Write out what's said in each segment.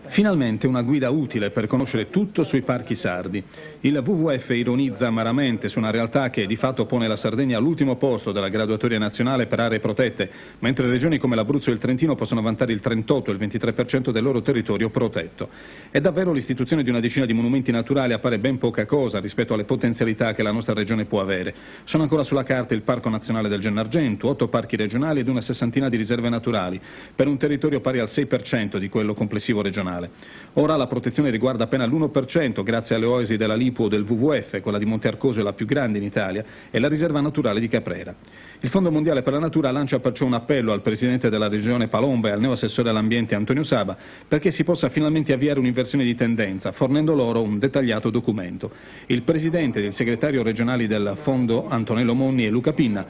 Finalmente una guida utile per conoscere tutto sui parchi sardi. Il WWF ironizza amaramente su una realtà che di fatto pone la Sardegna all'ultimo posto della graduatoria nazionale per aree protette, mentre regioni come l'Abruzzo e il Trentino possono vantare il 38 e il 23% del loro territorio protetto. E davvero l'istituzione di una decina di monumenti naturali appare ben poca cosa rispetto alle potenzialità che la nostra regione può avere. Sono ancora sulla carta il Parco Nazionale del Gennargentu, 8 parchi regionali ed una sessantina di riserve naturali, per un territorio pari al 6% di quello complessivo regionale. Ora la protezione riguarda appena l'1% grazie alle oasi della Lipu o del WWF, quella di Monte Arcoso è la più grande in Italia, e la riserva naturale di Caprera. Il Fondo Mondiale per la Natura lancia perciò un appello al Presidente della Regione Palomba e al neoassessore all'Ambiente Antonio Saba perché si possa finalmente avviare un'inversione di tendenza, fornendo loro un dettagliato documento. Il Presidente e il Segretario regionali del Fondo Antonello Monni e Luca Pinna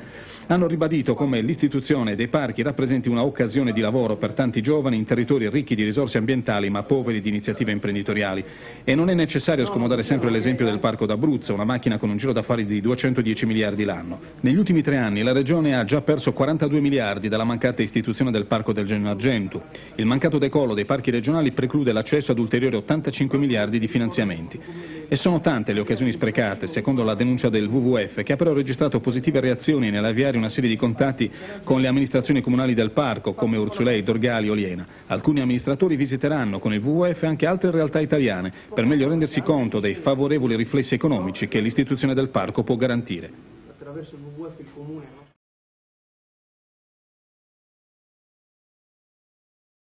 hanno ribadito come l'istituzione dei parchi rappresenti una occasione di lavoro per tanti giovani in territori ricchi di risorse ambientali ma poveri di iniziative imprenditoriali. E non è necessario scomodare sempre l'esempio del Parco d'Abruzzo, una macchina con un giro d'affari di 210 miliardi l'anno. Negli ultimi 3 anni la Regione ha già perso 42 miliardi dalla mancata istituzione del Parco del Gennargentu. Il mancato decollo dei parchi regionali preclude l'accesso ad ulteriori 85 miliardi di finanziamenti. E sono tante le occasioni sprecate, secondo la denuncia del WWF, che ha però registrato positive reazioni nell'avviare una serie di contatti con le amministrazioni comunali del parco, come Urzulei, Dorgali o Liena. Alcuni amministratori visiteranno con il WWF anche altre realtà italiane, per meglio rendersi conto dei favorevoli riflessi economici che l'istituzione del parco può garantire. Attraverso il WWF il comune